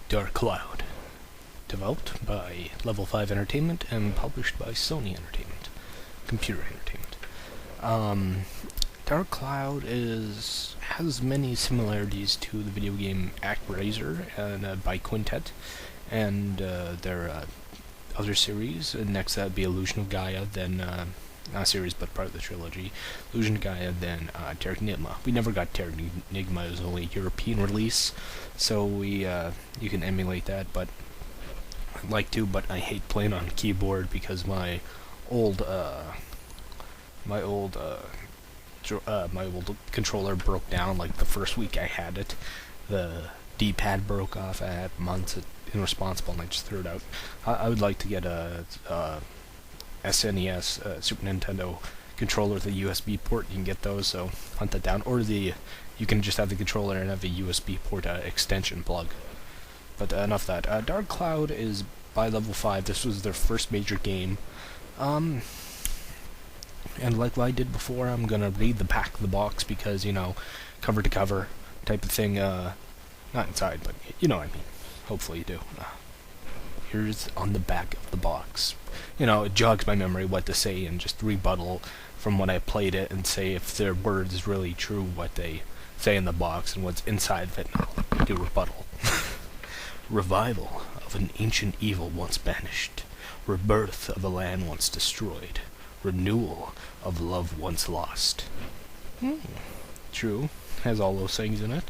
Dark Cloud, developed by Level 5 Entertainment and published by Sony Entertainment, Computer Entertainment. Dark Cloud has many similarities to the video game ActRaiser and by Quintet, and their other series. Next, that'd be Illusion of Gaia, then not a series but part of the trilogy. Illusion of Gaia, then Terranigma. We never got Terranigma; it was only a European release, so you can emulate that. But I'd like to, but I hate playing on keyboard because my old controller broke down like the first week I had it. The D-pad broke off. I had months irresponsible, and I just threw it out. I would like to get a SNES, Super Nintendo controller with a USB port. You can get those, so hunt that down. Or you can just have the controller and have a USB port extension plug. But enough of that. Dark Cloud is by Level 5. This was their first major game. And like what I did before, I'm gonna read the back of the box because, you know, cover to cover type of thing. Not inside, but you know what I mean. Hopefully you do. Here's on the back of the box. You know, it jogs my memory what to say and just rebuttal from when I played it and say if their words is really true what they say in the box and what's inside of it. I'll do rebuttal. Revival of an ancient evil once banished. Rebirth of a land once destroyed. Renewal of love once lost. True. Has all those things in it.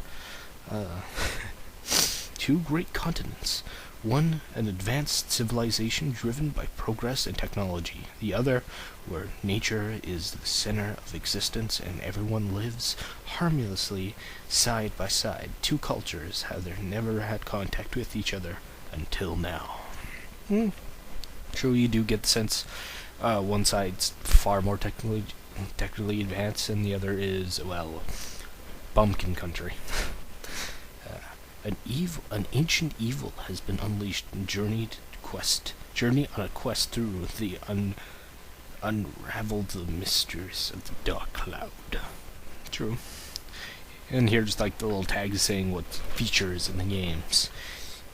Two great continents. One, an advanced civilization driven by progress and technology. The other, where nature is the center of existence and everyone lives harmoniously side by side. Two cultures have never had contact with each other until now. Sure, you do get the sense one side's far more technically advanced and the other is, well, bumpkin country. An ancient evil has been unleashed and journey on a quest through the unraveled the mysteries of the Dark Cloud. True. And here's like the little tag saying what features in the games.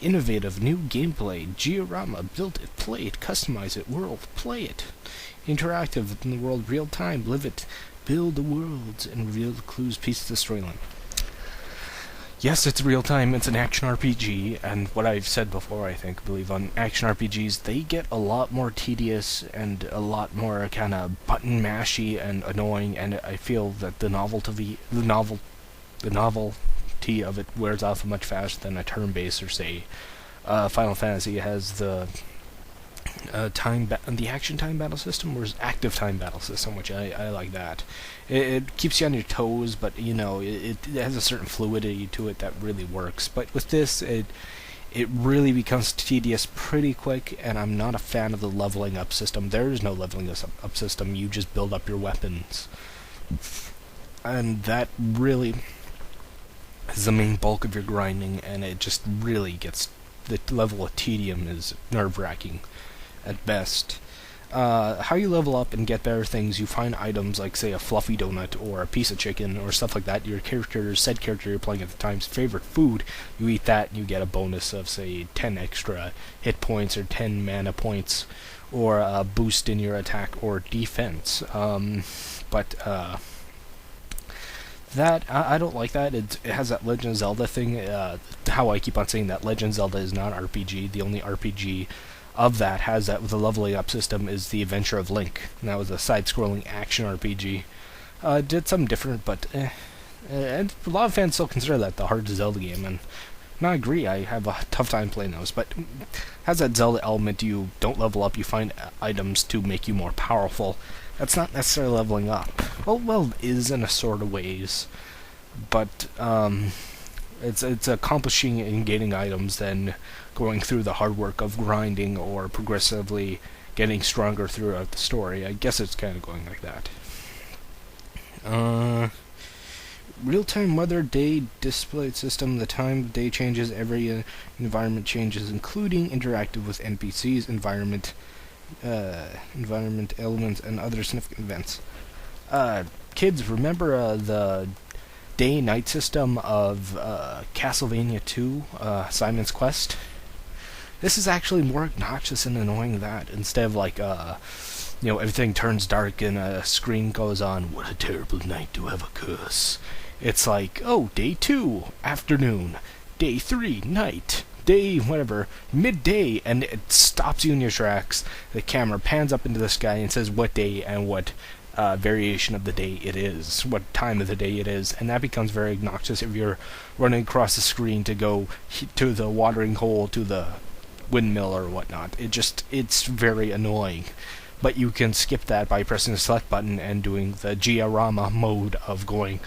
Innovative new gameplay. Giorama. Build it, play it, customize it, world, play it. Interactive in the world, real time, live it. Build the worlds and reveal the clues, piece the storyline. Yes, it's real time, it's an action RPG, and what I've said before, I believe on action RPGs, they get a lot more tedious and a lot more kind of button mashy and annoying, and I feel that the novelty of it wears off much faster than a turn-based, or say, Final Fantasy has the the action time battle system, or active time battle system, which I like that. It keeps you on your toes, but you know it has a certain fluidity to it that really works. But with this, it really becomes tedious pretty quick, and I'm not a fan of the leveling up system. There is no leveling up system. You just build up your weapons, and that really is the main bulk of your grinding, and it just really gets, the level of tedium is nerve-wracking at best. How you level up and get better things, you find items like, say, a fluffy donut or a piece of chicken or stuff like that. Your said character you're playing at the time's favorite food, you eat that and you get a bonus of, say, 10 extra hit points or 10 mana points, or a boost in your attack or defense. That, I don't like that. It has that Legend of Zelda thing. How I keep on saying that Legend of Zelda is not an RPG. The only RPG of that has that with the leveling up system is The Adventure of Link. And that was a side-scrolling action RPG. Did something different, but and a lot of fans still consider that the hardest Zelda game, and I agree, I have a tough time playing those, but it has that Zelda element. You don't level up, you find items to make you more powerful. That's not necessarily leveling up. Well, it is in a sort of ways, but it's accomplishing and gaining items than going through the hard work of grinding or progressively getting stronger throughout the story. I guess it's kind of going like that. Real-time weather day display system. The time of day changes, every environment changes, including interactive with NPCs, environment elements, and other significant events. Kids, remember the day-night system of Castlevania 2, Simon's Quest. This is actually more obnoxious and annoying than that. Instead of like, everything turns dark and a screen goes on, what a terrible night to have a curse. It's like, oh, day 2, afternoon, day 3, night, day, whatever, midday, and it stops you in your tracks. The camera pans up into the sky and says what day and what variation of the day it is, what time of the day it is, and that becomes very obnoxious if you're running across the screen to go to the watering hole, to the windmill or whatnot. It's very annoying. But you can skip that by pressing the select button and doing the diorama mode of going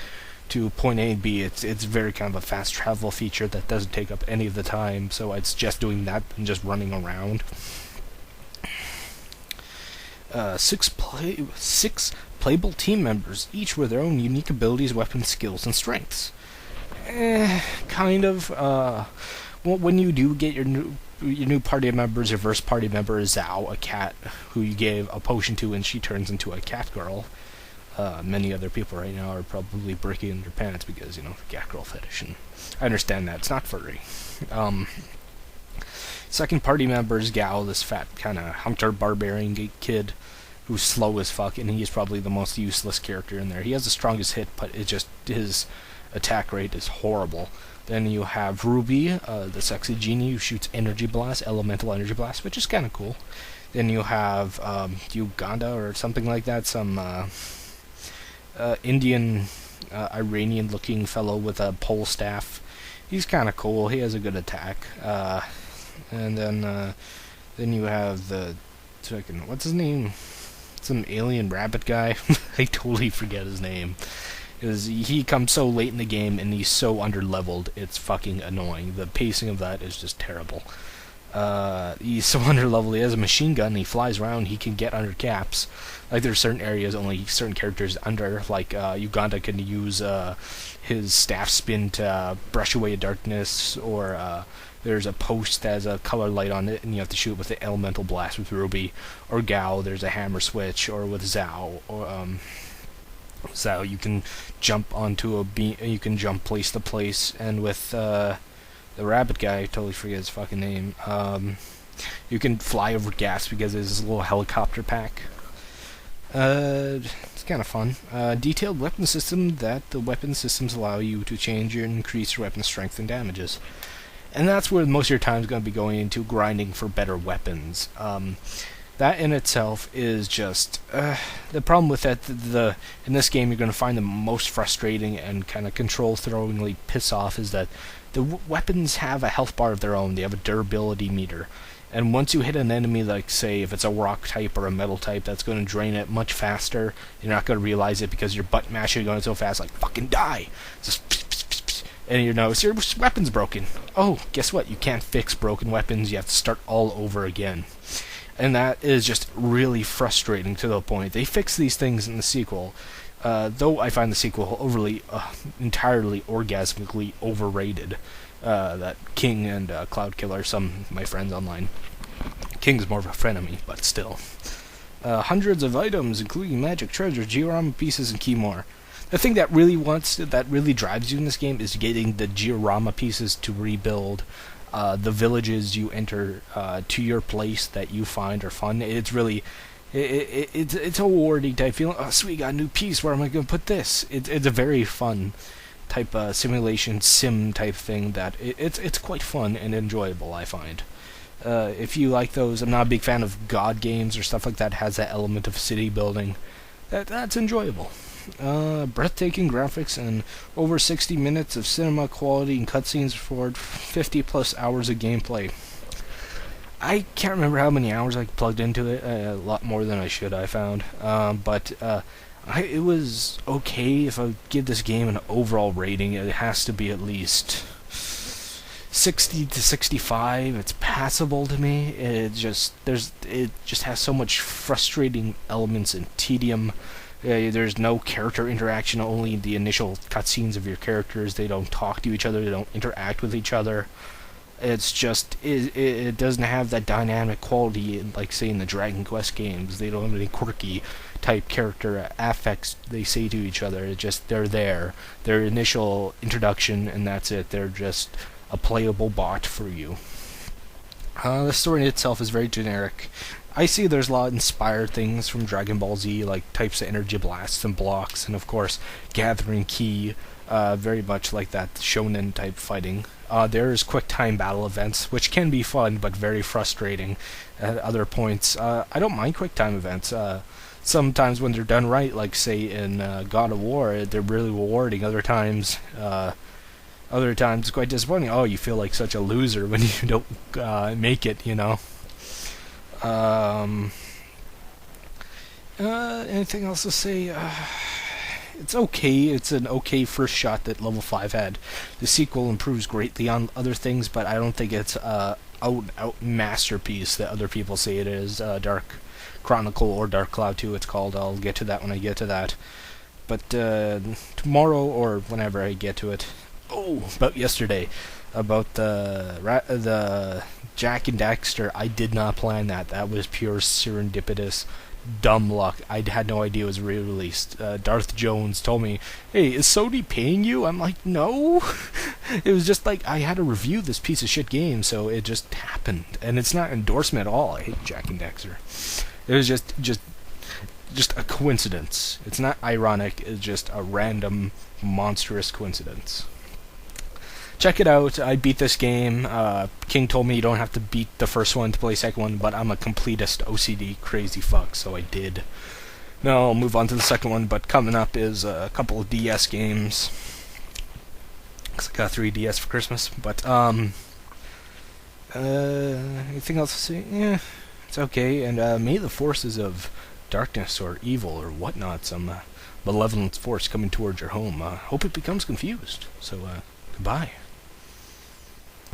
to point A and B. It's very kind of a fast travel feature that doesn't take up any of the time, so it's just doing that and just running around. 6 playable team members, each with their own unique abilities, weapons, skills, and strengths. Kind of. When you do get your new party members, your first party member is Zhao, a cat who you gave a potion to, and she turns into a cat girl. Many other people right now are probably breaking in their pants because, cat girl fetish, and I understand that. It's not furry. Second party member is Gao, this fat kind of hunter barbarian kid who's slow as fuck, and he's probably the most useless character in there. He has the strongest hit, but his attack rate is horrible. Then you have Ruby, the sexy genie who shoots energy blast, elemental energy blast, which is kind of cool. Then you have Uganda or something like that, some Indian, Iranian-looking fellow with a pole staff. He's kind of cool. He has a good attack. And then you have what's his name? Some alien rabbit guy. I totally forget his name. He comes so late in the game and he's so underleveled, it's fucking annoying. The pacing of that is just terrible. He's so underleveled, he has a machine gun, he flies around, he can get under caps. Like, there's certain areas only certain characters under, like Uganda can use his staff spin to brush away darkness, or there's a post that has a color light on it and you have to shoot with the elemental blast with Ruby, or Gao, there's a hammer switch, or with Zhao, or Zhao, you can jump onto a beam, you can jump place to place, and with the rabbit guy, I totally forget his fucking name, you can fly over gaps because there's this little helicopter pack. It's kind of fun. Detailed weapon system that the weapon systems allow you to change and increase your weapon strength and damages. And that's where most of your time is going to be going into grinding for better weapons. That in itself is just the problem with that. In this game, you're going to find the most frustrating and kind of control-throwingly piss off is that the weapons have a health bar of their own. They have a durability meter, and once you hit an enemy, like say if it's a rock type or a metal type, that's going to drain it much faster. You're not going to realize it because your butt mashing going so fast, like fucking die. Just and you notice your weapon's broken. Oh, guess what? You can't fix broken weapons. You have to start all over again. And that is just really frustrating to the point. They fix these things in the sequel, though I find the sequel entirely orgasmically overrated. That King and Cloud Killer, some of my friends online. King's more of a frenemy, but still. Hundreds of items, including magic treasures, diorama pieces, and key more. The thing that really drives you in this game is getting the diorama pieces to rebuild the villages you enter to your place that you find are fun. It's really, it's a rewarding type feeling. Oh, sweet, got a new piece. Where am I going to put this? It's a very fun type simulation sim type thing that it's quite fun and enjoyable, I find. If you like those, I'm not a big fan of God games or stuff like that. Has that element of city building. That's enjoyable. Breathtaking graphics and over 60 minutes of cinema quality and cutscenes for 50 plus hours of gameplay. I can't remember how many hours I plugged into it. A lot more than I should, I found. But it was okay. If I give this game an overall rating, it has to be at least 60 to 65. It's passable to me. It just has so much frustrating elements and tedium. There's no character interaction, only the initial cutscenes of your characters. They don't talk to each other, they don't interact with each other. It's just it doesn't have that dynamic quality like say in the Dragon Quest games. They don't have any quirky type character affects they say to each other. It's just they're there, their initial introduction, and that's it. They're just a playable bot for you. The story itself is very generic. I see there's a lot of inspired things from Dragon Ball Z, like types of energy blasts and blocks, and of course gathering ki, very much like that shonen type fighting. There's quick time battle events, which can be fun but very frustrating at other points. I don't mind quick time events. Sometimes when they're done right, like say in God of War, they're really rewarding. Other times it's quite disappointing. Oh, you feel like such a loser when you don't make it, you know. Anything else to say? It's okay. It's an okay first shot that level 5 had. The sequel improves greatly on other things, but I don't think it's a out masterpiece that other people say it is. Dark Chronicle or Dark Cloud 2 it's called. I'll get to that when I get to that. But tomorrow or whenever I get to it. Oh, about yesterday. About the Jack and Daxter, I did not plan that. That was pure serendipitous dumb luck. I had no idea it was re-released. Darth Jones told me, "Hey, is Sony paying you?" I'm like, "No." It was just like I had to review this piece of shit game, so it just happened. And it's not endorsement at all. I hate Jack and Daxter. It was just a coincidence. It's not ironic. It's just a random, monstrous coincidence. Check it out. I beat this game. King told me you don't have to beat the first one to play second one, but I'm a completist OCD crazy fuck, so I did. Now I'll move on to the second one, but coming up is a couple of DS games. 'Cause I got 3DS for Christmas, but anything else to say? Yeah, it's okay, and may the forces of darkness or evil or whatnot, some malevolent force coming towards your home, hope it becomes confused. So, goodbye.